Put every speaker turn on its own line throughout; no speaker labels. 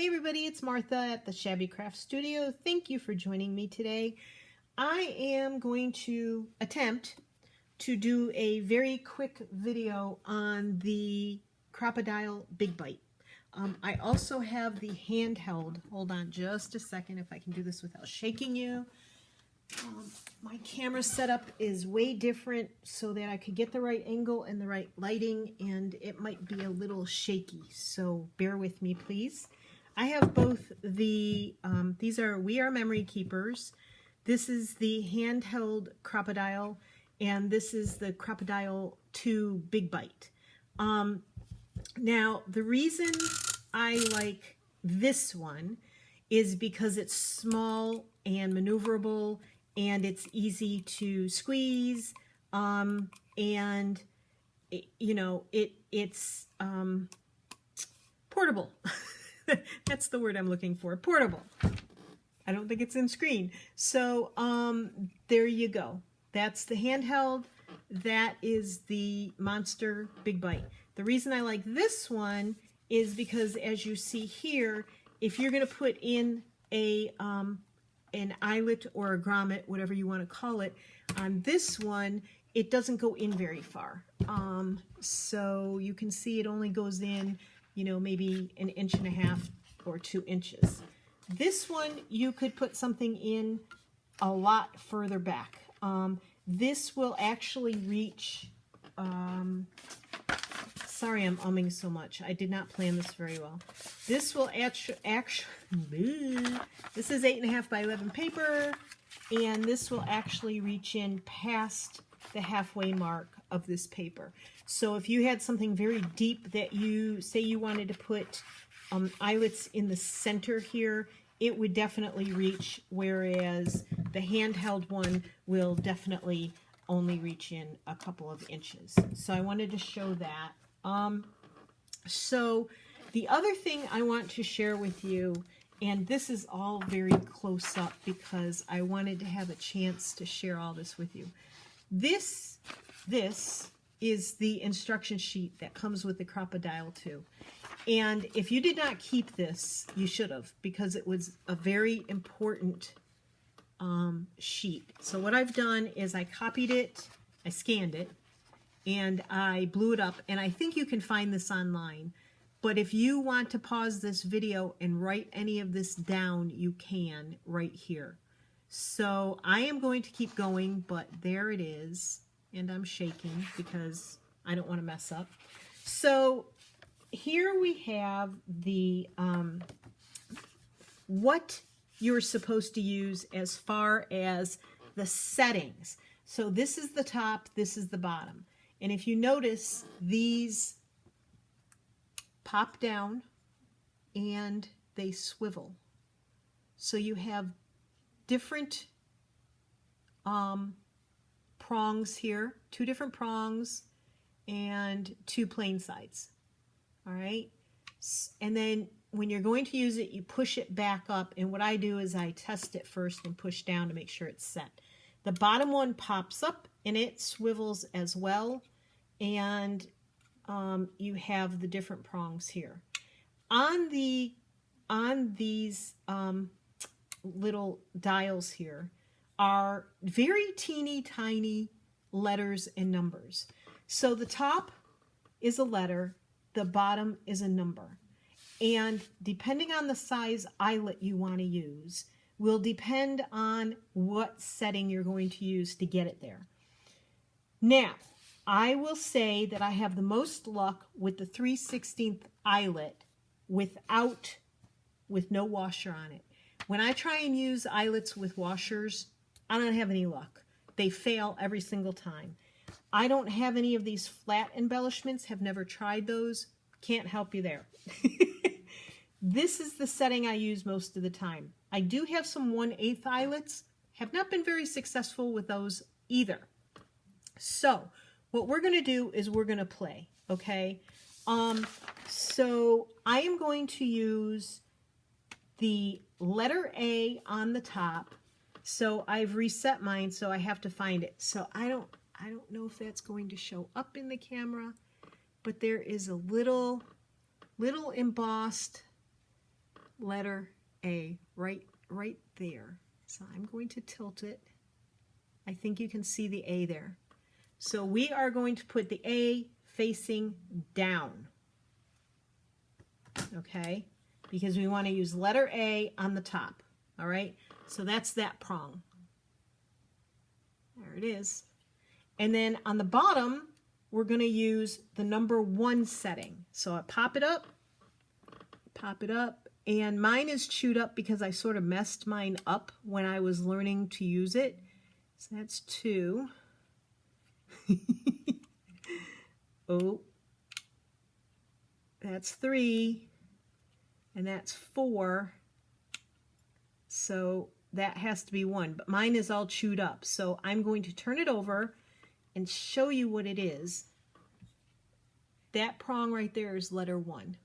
Hey everybody, it's Martha at the Shabby Craft Studio. Thank you for joining me today. I am going to attempt to do a very quick video on the Crop-A-Dile Big Bite. I also have the handheld. Hold on just a second if I can do this without shaking you. My camera setup is way different so that I could get the right angle and the right lighting, and it might be a little shaky, so bear with me please. I have both the, these are We Are Memory Keepers. This is the handheld Crop-A-Dile, and this is the Crop-A-Dile 2 Big Bite. Now, the reason I like this one is because it's small and maneuverable, and it's easy to squeeze, and it's portable. That's the word I'm looking for, portable. I don't think it's in screen. So there you go. That's the handheld. That is the Monster Big Bite. The reason I like this one is because, as you see here, if you're going to put in an eyelet or a grommet, whatever you want to call it, on this one, it doesn't go in very far. So you can see it only goes in, maybe 1.5 inches or 2 inches. This one, you could put something in a lot further back. This will actually reach, sorry I'm umming so much. I did not plan this very well. This will actually, this is 8.5 by 11 paper, and this will actually reach in past the halfway mark of this paper. So if you had something very deep that you wanted to put eyelets in the center here, it would definitely reach, whereas the handheld one will definitely only reach in a couple of inches. So I wanted to show that. So the other thing I want to share with you, and this is all very close up because I wanted to have a chance to share all this with you. This is the instruction sheet that comes with the Crop-A-Dile 2. And if you did not keep this, you should have, because it was a very important sheet. So what I've done is I copied it, I scanned it, and I blew it up, and I think you can find this online. But if you want to pause this video and write any of this down, you can right here. So I am going to keep going, but there it is, and I'm shaking because I don't want to mess up. So here we have the what you're supposed to use as far as the settings. So this is the top, this is the bottom. And if you notice, these pop down and they swivel. So you have different prongs here, 2 different prongs and 2 plain sides. All right. And then when you're going to use it, you push it back up. And what I do is I test it first and push down to make sure it's set. The bottom one pops up and it swivels as well. And you have the different prongs here. On these little dials here are very teeny tiny letters and numbers. So the top is a letter, the bottom is a number. And depending on the size eyelet you want to use will depend on what setting you're going to use to get it there. Now, I will say that I have the most luck with the 3/16 eyelet with no washer on it. When I try and use eyelets with washers, I don't have any luck. They fail every single time. I don't have any of these flat embellishments, have never tried those. Can't help you there. This is the setting I use most of the time. I do have some 1/8 eyelets, have not been very successful with those either. So what we're going to do is we're going to play, okay? So I am going to use the letter A on the top. So I've reset mine, so I have to find it. So I don't know if that's going to show up in the camera, but there is a little embossed letter A right there. So I'm going to tilt it. I think you can see the A there. So we are going to put the A facing down. Okay? Because we want to use letter A on the top. All right? So that's that prong. There it is. And then on the bottom, we're going to use the number 1 setting. So I pop it up, and mine is chewed up because I sort of messed mine up when I was learning to use it. So that's 2. Oh, that's 3, and that's 4. So that has to be 1, but mine is all chewed up. So I'm going to turn it over and show you what it is. That prong right there is letter 1.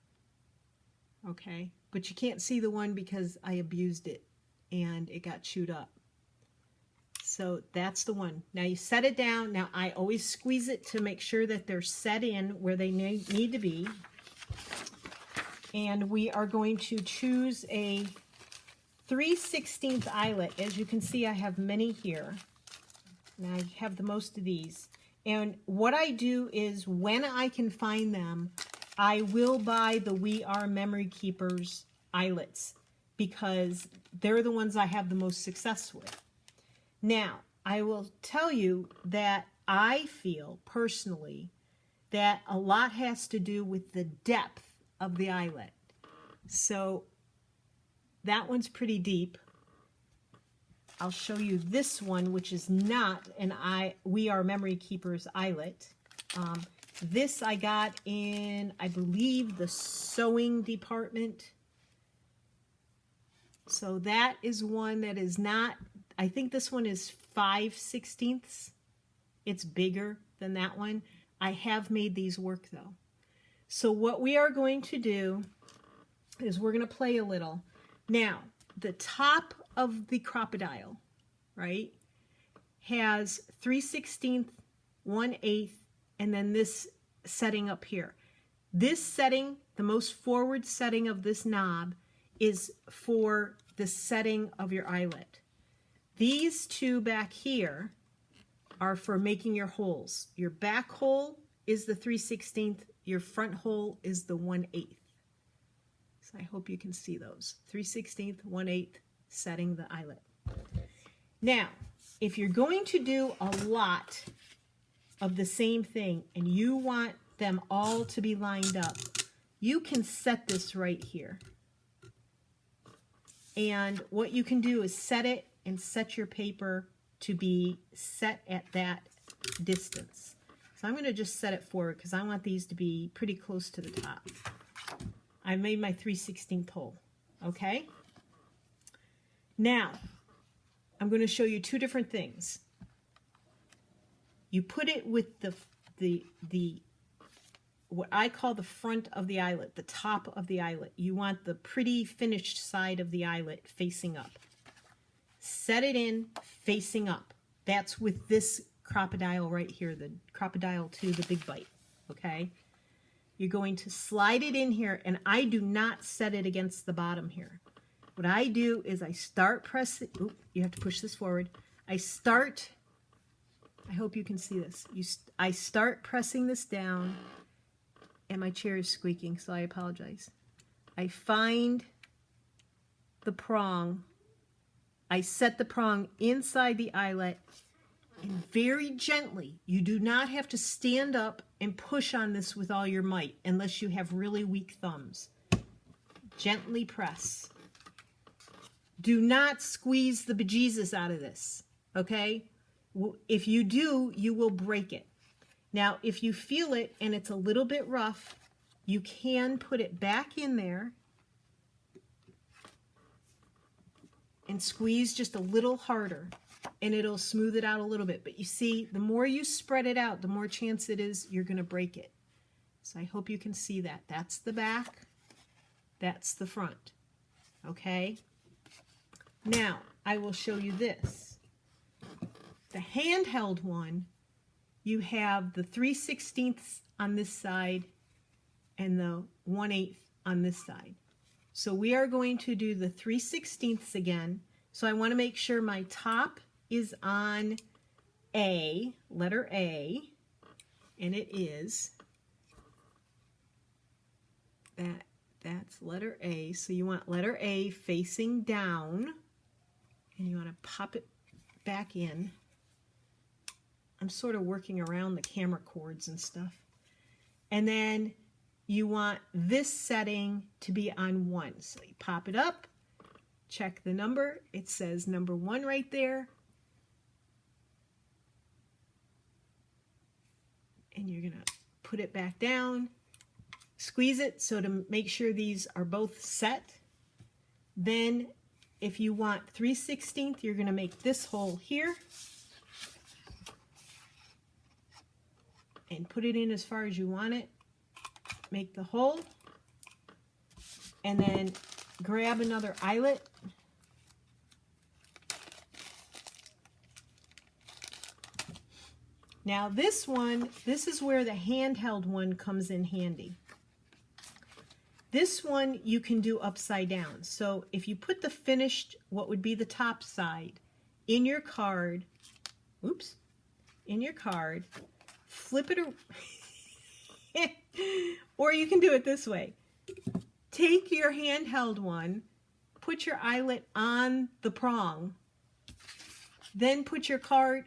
Okay, but you can't see the 1 because I abused it and it got chewed up. So that's the 1. Now you set it down. Now I always squeeze it to make sure that they're set in where they need to be. And we are going to choose a 3/16 eyelet. As you can see, I have many here. And I have the most of these. And what I do is when I can find them, I will buy the We Are Memory Keepers eyelets because they're the ones I have the most success with. Now, I will tell you that I feel personally that a lot has to do with the depth of the eyelet. So that one's pretty deep. I'll show you this one, which is not an We Are Memory Keepers eyelet. This I got in, I believe, the sewing department. So that is one that is not, I think this one is 5/16. It's bigger than that one. I have made these work though. So what we are going to do is we're going to play a little. Now, the top of the crocodile, right, has 3/16, 1/8, and then this setting up here. This setting, the most forward setting of this knob, is for the setting of your eyelet. These two back here are for making your holes. Your back hole is the 3/16, your front hole is the 1/8. So I hope you can see those. 3/16, 1/8, setting the eyelet. Now, if you're going to do a lot of the same thing and you want them all to be lined up, you can set this right here. And what you can do is set it and set your paper to be set at that distance. So I'm going to just set it forward because I want these to be pretty close to the top. I made my 3/16 hole. Okay? Now, I'm going to show you two different things. You put it with the what I call the front of the eyelet, the top of the eyelet. You want the pretty finished side of the eyelet facing up. Set it in facing up. That's with this crocodile right here, the crocodile 2, the big bite. Okay? You're going to slide it in here, and I do not set it against the bottom here. What I do is I start pressing, you have to push this forward. I hope you can see this. I start pressing this down, and my chair is squeaking, so I apologize. I find the prong. I set the prong inside the eyelet, and very gently, you do not have to stand up and push on this with all your might unless you have really weak thumbs. Gently press. Do not squeeze the bejesus out of this, okay? If you do, you will break it. Now, if you feel it and it's a little bit rough, you can put it back in there and squeeze just a little harder, and it'll smooth it out a little bit. But you see, the more you spread it out, the more chance it is you're going to break it. So I hope you can see that. That's the back. That's the front. Okay? Now, I will show you this. The handheld one, you have the 3/16 on this side and the 1/8 on this side. So we are going to do the 3/16 again. So I want to make sure my top is on A, letter A, and it is. That's letter A. So you want letter A facing down, and you want to pop it back in. I'm sort of working around the camera cords and stuff. And then you want this setting to be on 1. So you pop it up, check the number. It says number 1 right there. And you're going to put it back down, squeeze it so to make sure these are both set. Then if you want 3/16, you're going to make this hole here and put it in as far as you want it. Make the hole and then grab another eyelet. Now this one, this is where the handheld one comes in handy. This one you can do upside down. So if you put the finished, what would be the top side, in your card, oops, in your card, flip it around. Or you can do it this way. Take your handheld one, put your eyelet on the prong, then put your card.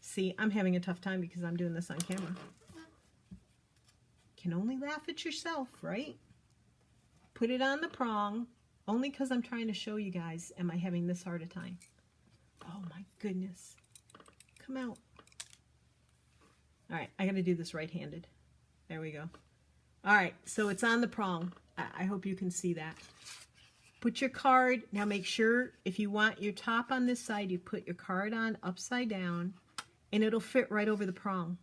See, I'm having a tough time because I'm doing this on camera. Can only laugh at yourself, right? Put it on the prong, only because I'm trying to show you guys, am I having this hard a time? Oh my goodness. Come out. All right, I got to do this right-handed. There we go. All right, so it's on the prong. I hope you can see that. Put your card, now make sure if you want your top on this side, you put your card on upside down, and it'll fit right over the prong.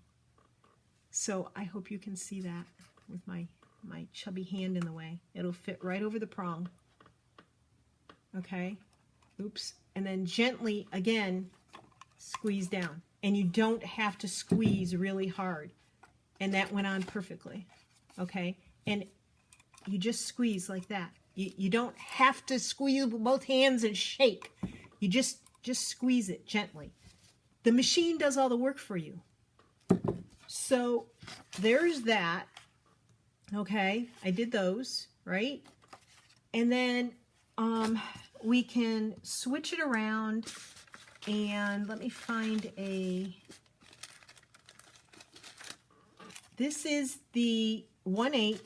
So I hope you can see that with my chubby hand in the way. It'll fit right over the prong. Okay, oops. And then gently, again, squeeze down. And you don't have to squeeze really hard. And that went on perfectly. Okay, and you just squeeze like that. You don't have to squeeze with both hands and shake. You just squeeze it gently. The machine does all the work for you. So there's that. Okay, I did those, right? And then we can switch it around, and let me find a, this is the 1/8,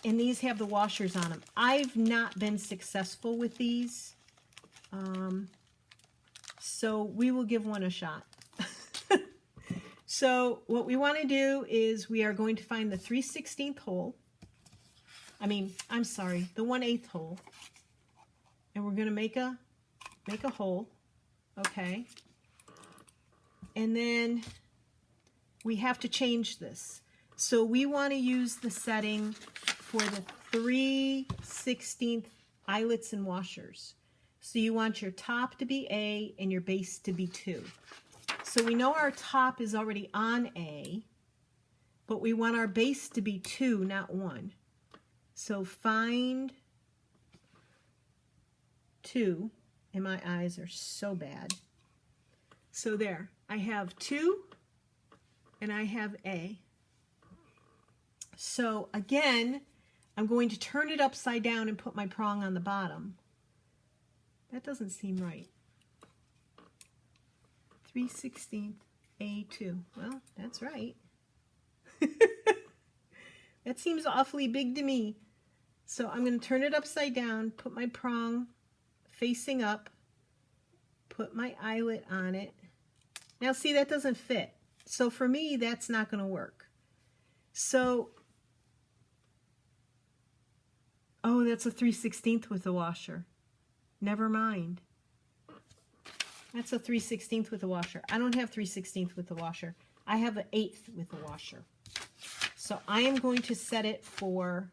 and these have the washers on them. I've not been successful with these, so we will give one a shot. So what we want to do is we are going to find the 3/16 hole. I'm sorry, the 1/8 hole. And we're going to make a hole. Okay. And then we have to change this. So we want to use the setting for the 3/16 eyelets and washers. So you want your top to be A and your base to be 2. So we know our top is already on A, but we want our base to be 2, not 1. So find 2, and my eyes are so bad. So there, I have 2, and I have A. So again, I'm going to turn it upside down and put my prong on the bottom. That doesn't seem right. 3/16 A2. Well, that's right. That seems awfully big to me. So I'm going to turn it upside down, put my prong facing up, put my eyelet on it. Now see, that doesn't fit. So for me, that's not going to work. So, oh, that's a 3/16 with a washer. Never mind. That's a 3/16 with a washer. I don't have 3/16 with the washer. I have an 1/8 with the washer. So I am going to set it for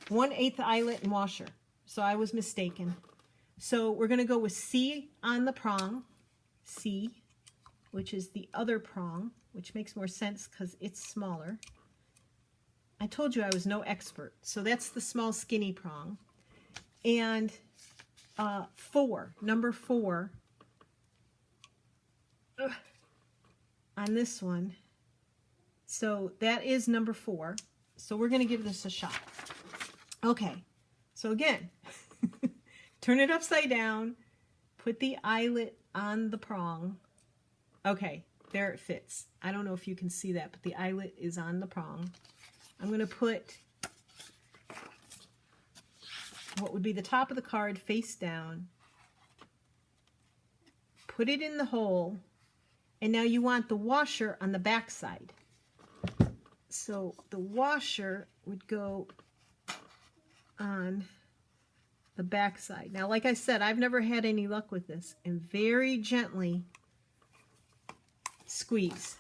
1/8 eyelet and washer. So I was mistaken. So we're going to go with C on the prong. C, which is the other prong, which makes more sense because it's smaller. I told you I was no expert. So that's the small skinny prong. And number 4, on this one. So that is number 4. So we're going to give this a shot. Okay, so again, turn it upside down, put the eyelet on the prong. Okay, there it fits. I don't know if you can see that, but the eyelet is on the prong. I'm going to put what would be the top of the card face down, put it in the hole, and now you want the washer on the back side. So the washer would go on the back side. Now, like I said, I've never had any luck with this. And very gently squeeze.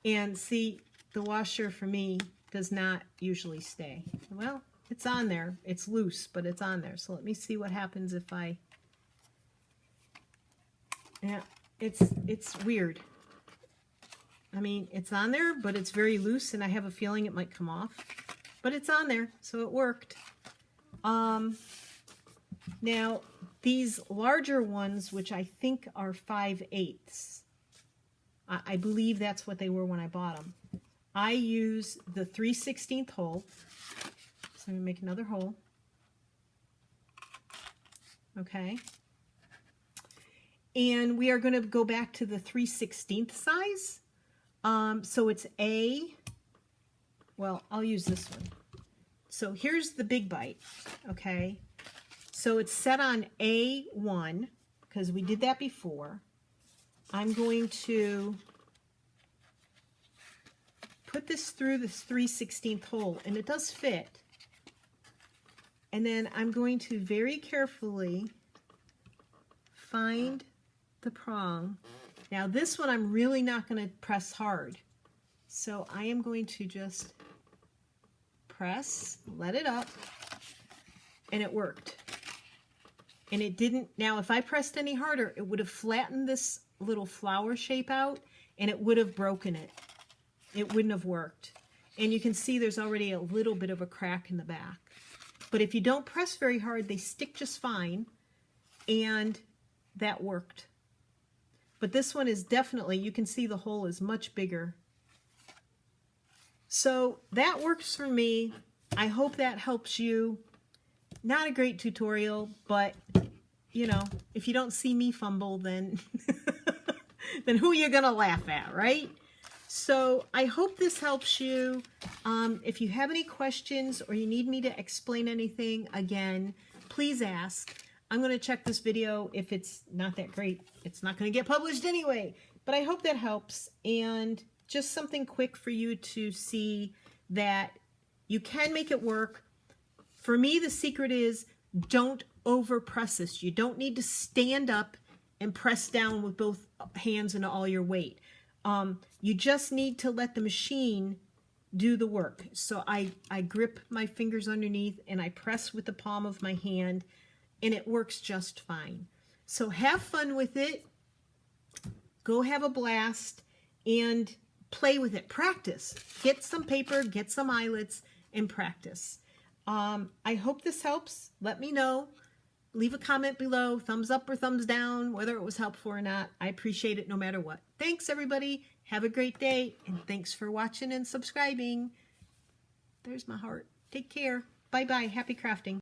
And see, the washer for me does not usually stay. Well, it's on there. It's loose, but it's on there. So let me see what happens if I... Yeah, it's weird. I mean, it's on there, but it's very loose, and I have a feeling it might come off. But it's on there, so it worked. Now, these larger ones, which I think are 5/8, I believe that's what they were when I bought them. I use the 3/16 hole. So I'm going to make another hole. Okay. And we are going to go back to the 3/16 size. So it's well, I'll use this one. So here's the big bite, okay? So it's set on A1, because we did that before. I'm going to put this through this 3/16 hole, and it does fit. And then I'm going to very carefully find the prong. Now this one I'm really not going to press hard. So I am going to just press, let it up, and it worked. And it didn't, now if I pressed any harder, it would have flattened this little flower shape out, and it would have broken it. It wouldn't have worked. And you can see there's already a little bit of a crack in the back. But if you don't press very hard, they stick just fine, and that worked. But this one is definitely, you can see the hole is much bigger. So that works for me. I hope that helps you. Not a great tutorial, but you know, if you don't see me fumble, then then who are you gonna laugh at, right? So I hope this helps you. If you have any questions or you need me to explain anything again, please ask. I'm going to check this video. If it's not that great, it's not going to get published anyway. But I hope that helps. And just something quick for you to see that you can make it work. For me, the secret is don't over press this. You don't need to stand up and press down with both hands and all your weight. You just need to let the machine do the work. So I grip my fingers underneath and I press with the palm of my hand, and it works just fine. So have fun with it. Go have a blast and play with it. Practice. Get some paper, get some eyelets, and practice. I hope this helps. Let me know. Leave a comment below, thumbs up or thumbs down, whether it was helpful or not. I appreciate it no matter what. Thanks, everybody. Have a great day, and thanks for watching and subscribing. There's my heart. Take care. Bye-bye. Happy crafting.